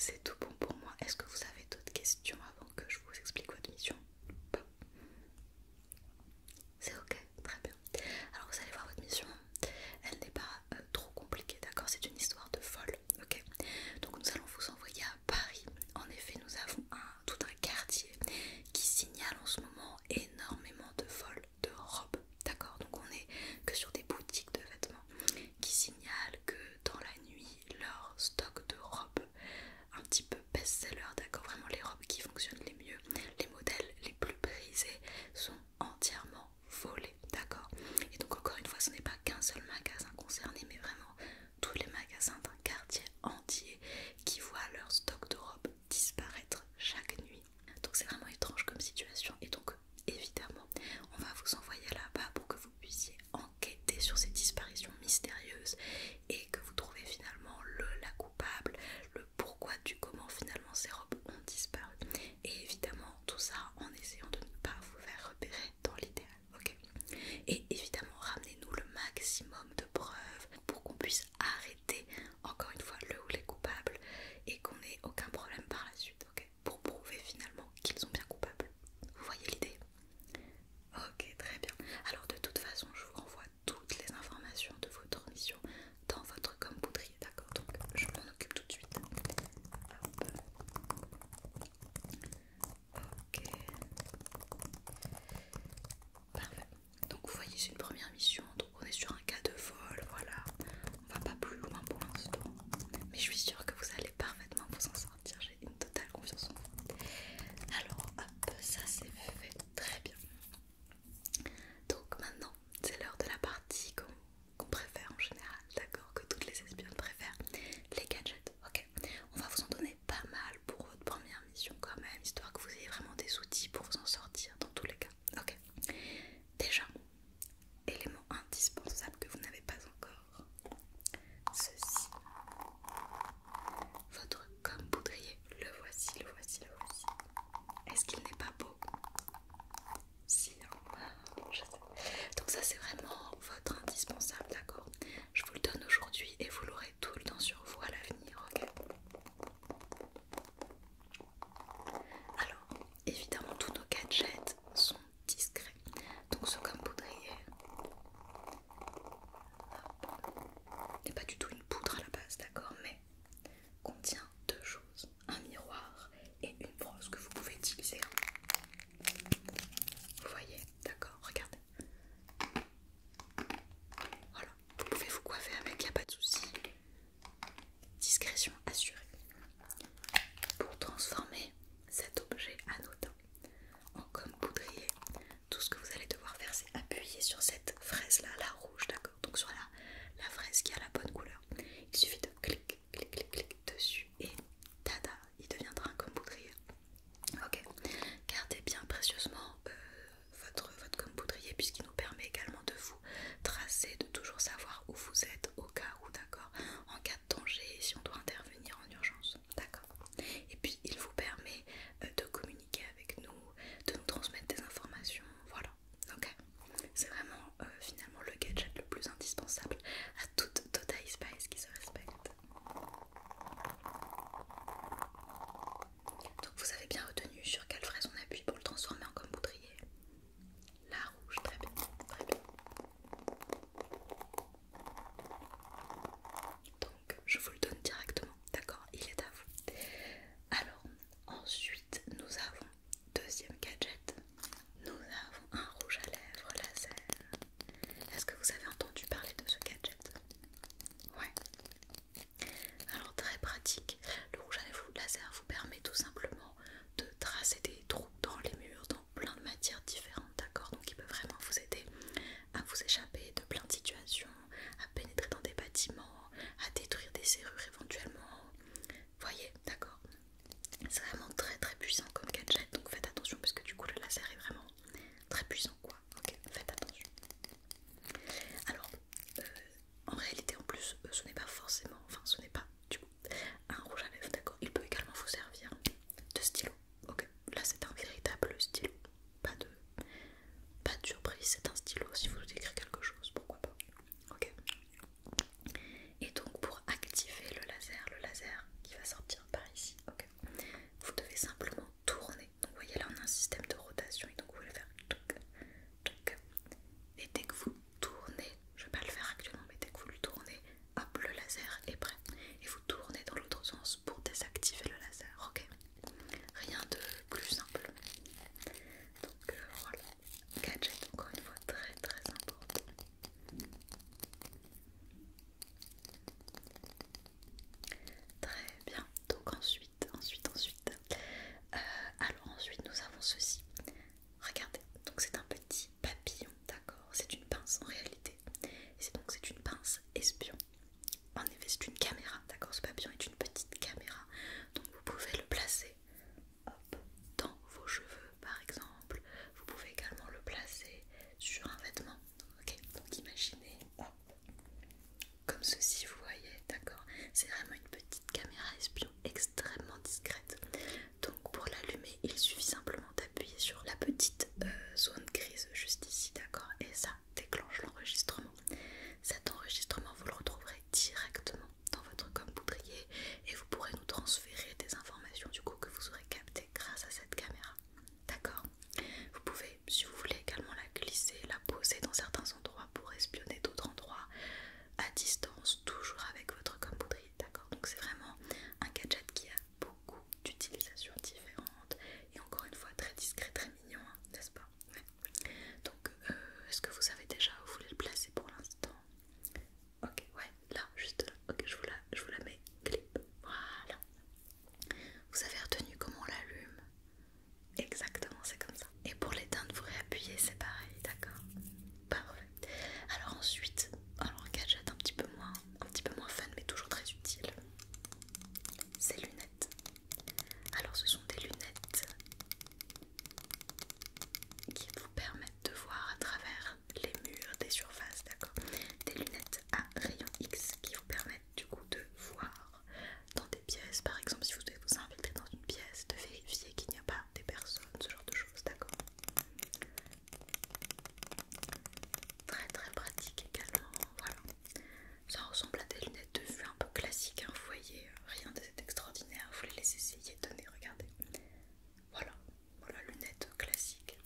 c'est tout bon pour moi. Est-ce que vous avez d'autres questions avant que je vous explique votre mission? Pas. C'est ok, très bien. Alors vous allez voir votre mission, elle n'est pas trop compliquée, d'accord? C'est une histoire de folle, ok? Donc nous allons vous envoyer à Paris. En effet, nous avons tout un quartier qui signale en ce moment énormément de vols de robes, d'accord? Donc on est que sur des boutiques de vêtements qui signalent que dans la nuit, leur stock de robes un petit peu best-seller, d'accord? Vraiment les robes qui fonctionnent les mieux, les modèles les plus prisés sont entièrement volés, d'accord? Et donc encore une fois, ce n'est pas qu'un seul magasin concerné, mais vraiment tous les magasins d'un quartier entier qui voient leur stock de robes disparaître chaque nuit. Donc c'est vraiment étrange comme situation, et donc évidemment on va vous envoyer là-bas pour que vous puissiez enquêter sur ces disparitions mystérieuses et que vous trouvez finalement la coupable, le pourquoi du comment finalement ces robes ont disparu, et évidemment tout ça en essayant de ne pas vous faire repérer dans l'idéal, ok? Et évidemment ramenez-nous le maximum de preuves pour qu'on puisse arrêter encore une fois le ou les coupables et qu'on n'ait aucun problème par la suite, ok? Pour prouver finalement qu'ils sont bien coupables. Vous voyez l'idée? Ok, très bien. Alors de toute façon, je vous renvoie toutes les informations de votre mission dans votre com poudrier, d'accord? Donc je m'en occupe tout de suite. Hop. Ok. Parfait. Donc vous voyez, c'est une première mission, donc on est sur un cas de vol, voilà. On va pas plus loin pour l'instant. Mais je suis sûre que vous allez parfaitement vous en sortir, j'ai une totale confiance en vous. Alors hop, ça c'est fait, très bien. Donc maintenant, c'est l'heure de la partie qu'on préfère en général, d'accord? Que toutes les espionnes préfèrent, les gadgets, ok? On va vous en donner pas mal pour votre première mission quand même, histoire que vous ayez vraiment des outils pour vous en sortir dans tous les cas, ok? Déjà, élément indispensable que vous n'avez pas encore, ceci, votre gomme poudrier, le voici, le voici, le voici. Est-ce qu'il n'est pas beau? Si, hein, je sais. Donc ça c'est vraiment votre indispensable, d'accord? Je vous le donne aujourd'hui et vous l'aurez tout le temps sur vous à l'avenir, ok? Alors, évidemment tous nos gadgets sont discrets. Donc ce gomme poudrier n'est pas du tout une poudre à la base, d'accord? Mais contient deux choses, un miroir et une brosse que vous pouvez utiliser. Vous voyez, d'accord, regardez. Voilà, vous pouvez vous coiffer avec, y a pas de souci. Discrétion assurée. Pour transformer cet objet anodin en gomme poudrier, tout ce que vous allez devoir faire, c'est appuyer sur cette fraise là, la rouge, d'accord? Donc sur la fraise qui a la bonne couleur. Il suffit de clic, clic, clic, clic dessus et tada, il deviendra un gomme poudrier. Ok, gardez bien précieusement votre gomme poudrier puisqu'il nous permet également de vous tracer, de toujours savoir où vous êtes au cas où, d'accord? En cas de danger, si on doit intervenir en urgence, d'accord? Et puis il vous permet de communiquer avec nous, de nous transmettre des informations, voilà, ok? C'est vraiment finalement le gadget le plus indispensable à toute Total Spice qui se respecte. Donc vous avez bien retenu sur quelle fraise on appuie pour le transformer en gomme poudrier? La rouge, très bien, très bien. Donc je vous le donne directement, d'accord? Il est à vous. Alors ensuite nous avons deuxième gadget. Nous avons un rouge à lèvres laser. Est-ce que vous avez entendu parler de ce gadget? Ouais. Alors très pratique, le rouge à lèvres laser vous permet tout simplement de tracer des trous dans les murs, dans plein de matières différentes, d'accord? Donc il peut vraiment vous aider à vous échapper de plein de situations, à pénétrer dans des bâtiments, à détruire des serrures éventuellement. Voyez, d'accord? C'est vraiment très très puissant comme gadget, donc faites attention parce que du coup le laser est vraiment très puissant, quoi. Ok, faites attention. Alors, en réalité en plus, ce n'est pas forcément, enfin ce n'est pas du coup un rouge pièces, par exemple si vous devez vous infiltrer dans une pièce, de vérifier qu'il n'y a pas des personnes, ce genre de choses, d'accord. Très très pratique également, voilà. Ça ressemble à des lunettes de vue un peu classiques, hein, vous voyez, rien de cet extraordinaire, vous les laissez essayer, tenez, regardez. Voilà, voilà, lunettes classiques.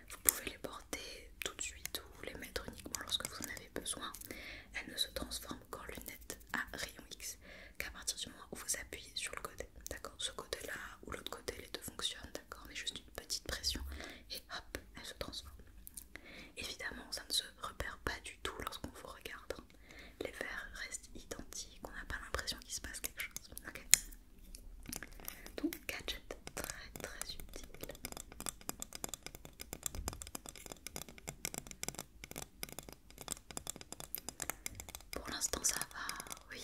Vous pouvez les porter tout de suite ou les mettre uniquement lorsque vous en avez besoin. Elles ne se transforment qu'en lunettes à rayon X qu'à partir du moment où vous appuyez sur le côté, d'accord. Ce côté-là ou l'autre côté, les deux fonctionnent, d'accord, mais juste une petite pression et hop, elles se transforment. Évidemment, ça ne se repère pas du tout lorsqu'on vous regarde. Les verres restent identiques, on n'a pas l'impression qu'il se passe quelque chose, ok. Donc, gadget très très utile. Pour l'instant ça va, oui,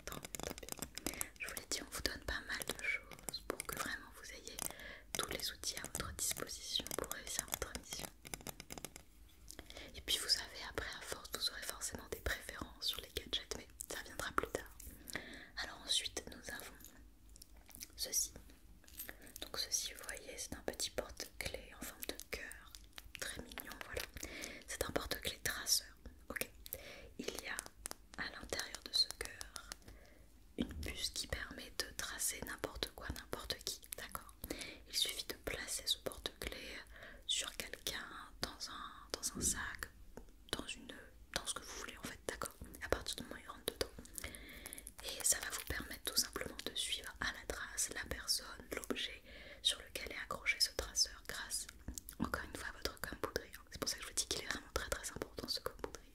tant mieux. Je vous l'ai dit, on vous donne pas mal de choses pour que vraiment vous ayez tous les outils à votre disposition pour réussir votre mission. Et puis vous savez, après à force, vous aurez forcément des préférences sur les gadgets, mais ça viendra plus tard. Alors ensuite, nous avons ceci. Donc ceci, vous voyez, c'est un petit porte-clés en forme de cœur, très mignon, voilà. C'est un porte-clés traceur, ok. Il y a à l'intérieur de ce cœur une puce qui permet de tracer n'importe quoi, n'importe qui, d'accord. Il suffit de placer ce porte-clés sur quelqu'un, dans un sac, dans ce que vous voulez en fait, d'accord. À partir du moment où il rentre dedans. Et ça va vous permettre tout simplement de suivre à la trace la personne, l'objet sur lequel est accroché ce traceur grâce, encore une fois, à votre gomme poudrier. C'est pour ça que je vous dis qu'il est vraiment très très important ce gomme poudrier.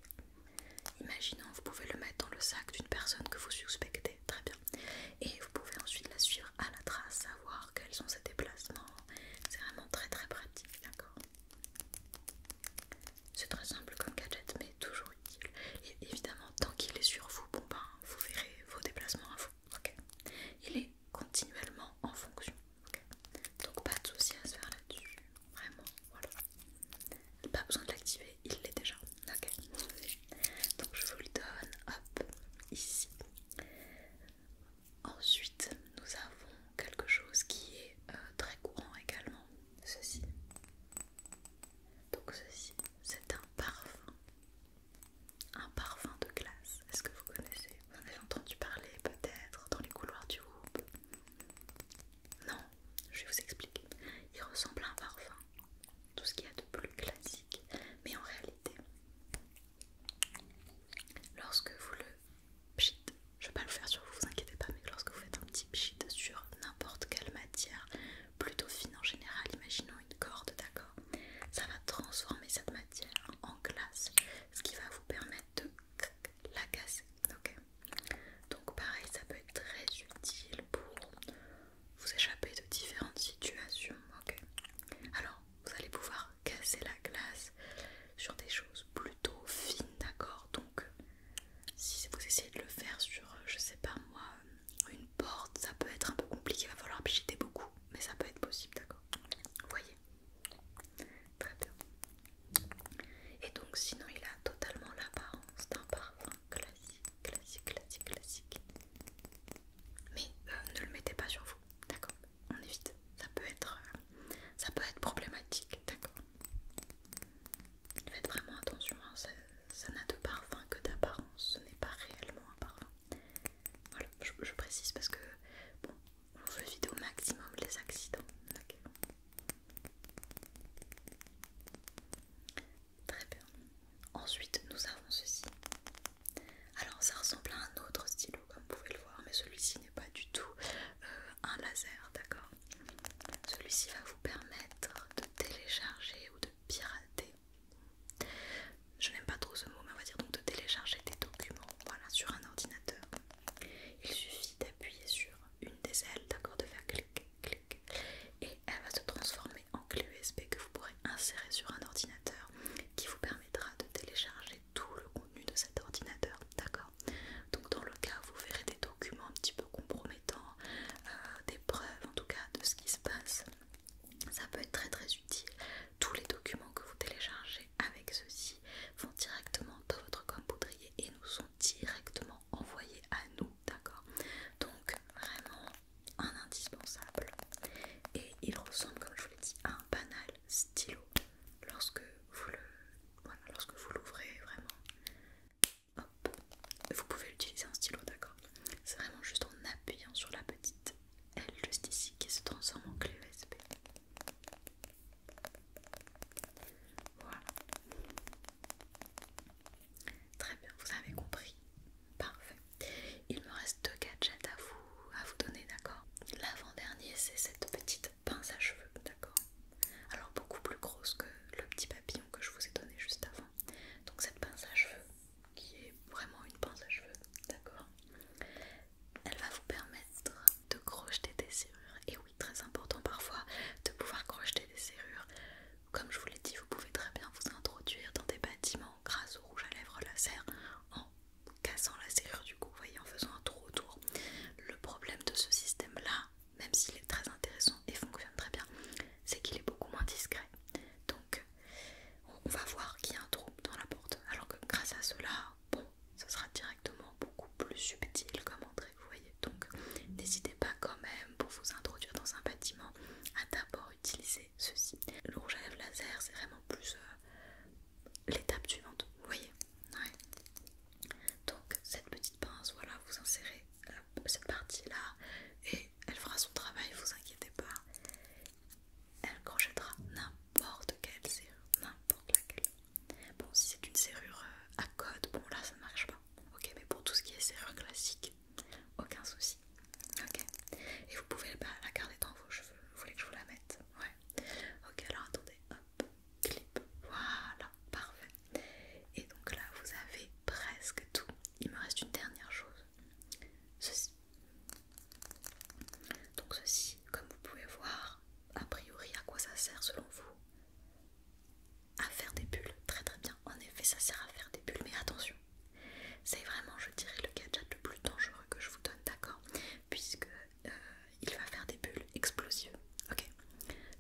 Imaginons, vous pouvez le mettre dans le sac d'une personne que vous suspectez, très bien. Et vous pouvez ensuite la suivre à la trace, savoir quels sont ses déplacements. C'est vraiment très très pratique, d'accord. C'est très simple comme gadget, mais toujours utile. Et évidemment, tant qu'il est sur vous, bon ben, vous verrez vos déplacements à vous, ok. Il est continuellement en fonction, ok. Donc pas de souci à se faire là-dessus, vraiment, voilà. Pas besoin de l'activer, il l'est déjà, ok. Donc je vous le donne, hop, ici. Ensuite, nous avons quelque chose qui est très courant également, ceci. Donc ceci, c'est un parfum de glace. Est-ce que vous connaissez? Vous en avez entendu parler peut-être dans les couloirs du groupe? Non, je vais vous expliquer. Il ressemble à un parfum, tout ce qu'il y a de plus classique, mais en réalité, lorsque vous le pchit, je vais pas le faire sur vous, vous inquiétez pas, mais lorsque vous faites un petit pchit sur n'importe quelle matière, plutôt fine en général, imaginons une corde, d'accord, ça va transformer cette matière en glace, ce qui va vous permettre de la casser, ok. Donc pareil, ça peut être très utile pour vous échapper de différentes situations, ok. Alors, vous allez pouvoir casser la glace sur des choses plutôt fines, d'accord. Donc, si vous essayez de le faire sur, je sais pas moi, une porte, ça peut être un peu compliqué, il va falloir picheter beaucoup, mais ça peut être possible, d'accord. Vous voyez? Très bien. Et donc, sinon, il a totalement l'apparence d'un parfum classique. Mais ne le mettez pas sur vous, d'accord. On évite, ça peut être problématique, d'accord. Faites vraiment attention, hein, ça n'a de parfum que d'apparence, ce n'est pas réellement un parfum. Voilà, je précise parce que, bon, on veut éviter au maximum les accidents, ok. Très bien. Ensuite, nous avons ceci. Alors, ça ressemble à un autre stylo, comme vous pouvez le voir, mais celui-ci n'est pas du tout un laser, d'accord. Celui-ci va vous permettre de télécharger ou de pirater. Je n'aime pas trop ce mot, mais on va dire donc de télécharger des documents, voilà, sur un ordinateur. Il suffit d'appuyer sur une des ailes, d'accord, de faire clic, et elle va se transformer en clé USB que vous pourrez insérer sur un ordinateur qui vous permettra de télécharger tout le contenu de cet ordinateur, d'accord. Donc dans le cas où vous verrez des documents un petit peu compromettants, des preuves en tout cas de ce qui se passe, laser, c'est vraiment plus l'étape suivante, vous voyez. Ouais. Donc cette petite pince, voilà, vous insérez cette partie là et elle fera son travail, vous inquiétez pas. Elle crochettera n'importe quelle serrure, n'importe laquelle. Bon, si c'est une serrure à code, bon là ça ne marche pas. Ok, mais pour tout ce qui est serrure classique, aucun souci. Ok. Et vous pouvez la garder dans vos cheveux. Vous voulez que je vous la mette? Ouais. Ok, alors attendez. Hop, clip. Voilà, parfait. Et donc là, vous avez presque tout. Il me reste une dernière chose. Ceci. Donc ceci, comme vous pouvez voir, a priori, à quoi ça sert selon vous? À faire des bulles. Très très bien. En effet, ça sert à faire des bulles. Mais attention, c'est vraiment, je dirais, le gadget le plus dangereux que je vous donne, d'accord? Puisque il va faire des bulles explosives. Ok?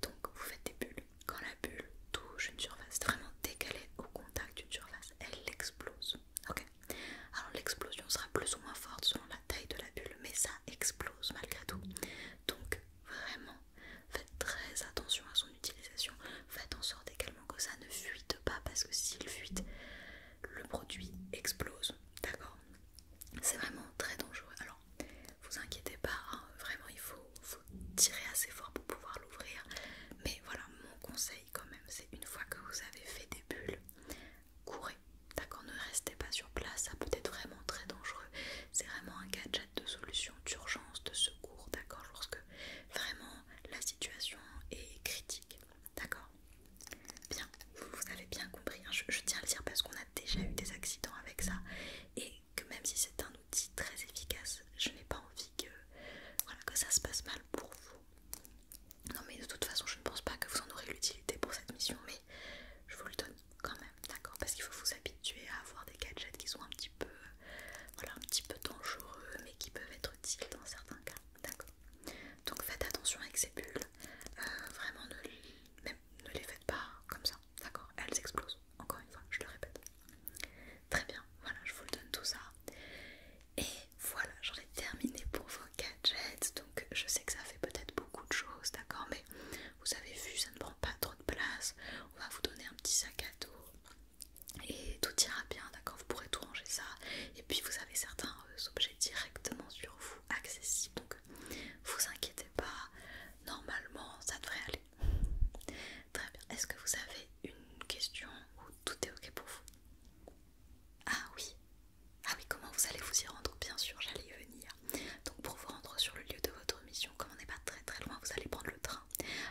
Donc vous faites des bulles. Quand la bulle touche une surface, vraiment dès qu'elle est au contact d'une surface, elle explose. Ok? Alors l'explosion sera plus ou moins forte selon la taille de la bulle, mais ça explose malgré tout. Donc vraiment, faites très attention à son utilisation. Faites en sorte également que ça ne fuite pas, parce que s'il fuite, le produit explose. D'accord? C'est vraiment très dangereux. Alors, vous inquiétez pas, hein, vraiment faut tirer assez fort pour pouvoir l'ouvrir. Mais voilà, mon conseil quand même, c'est une fois que vous avez fait des bulles, courez. D'accord? Ne restez pas sur place, ça peut être vraiment très dangereux. C'est vraiment un gadget de solution d'urgence, de secours, d'accord? Lorsque vraiment la situation est critique. D'accord? Bien, vous avez bien compris, hein. Je tiens à le dire parce qu'on a déjà eu des accidents avec ça, et que même si c'est un outil très efficace, je n'ai pas envie que, voilà, que ça se passe mal pour vous. Non mais de toute façon je ne pense pas que vous en aurez l'utilité pour cette mission, mais je vous le donne quand même, d'accord? Parce qu'il faut vous habituer à avoir des gadgets qui sont un petit peu, voilà, un petit peu dangereux, mais qui peuvent être utiles dans certains cas, d'accord? Donc faites attention avec ces bulles, vraiment ne les faites pas comme ça, d'accord? Elles explosent, encore une fois, je le répète. Très bien, voilà, je vous le donne tout ça. Et voilà, j'en ai terminé pour vos gadgets. Donc je sais que ça fait peut-être beaucoup de choses, d'accord? Mais vous avez vu, ça ne prend pas trop de place. On va vous donner un petit sac à dos et tout ira bien, d'accord? Vous pourrez tout ranger ça. Et puis vous avez certains objets directement sur vous, accessibles. Donc vous inquiétez pas, normalement ça devrait aller. Très bien, est-ce que vous avez une question ou tout est ok pour vous? Ah oui, ah oui, comment vous allez vous y rendre? Bien sûr, j'allais y venir. Donc pour vous rendre sur le lieu de votre mission, comme on n'est pas très très loin, vous allez prendre le train.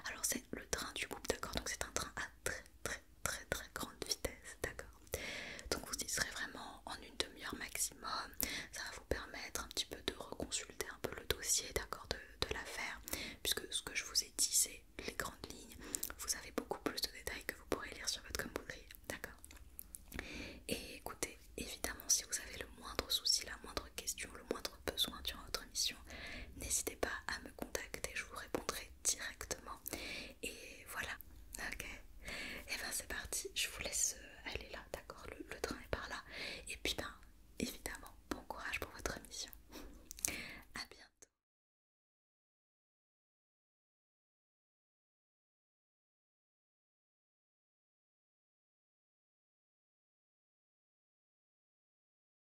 Alors c'est le train du groupe, d'accord? Donc c'est un train à très grande vitesse, d'accord? Donc vous y serez vraiment en une demi-heure maximum. Ça va vous permettre un petit peu de reconsulter un peu le dossier, d'accord, de l'affaire. Puisque ce que je vous ai dit, c'est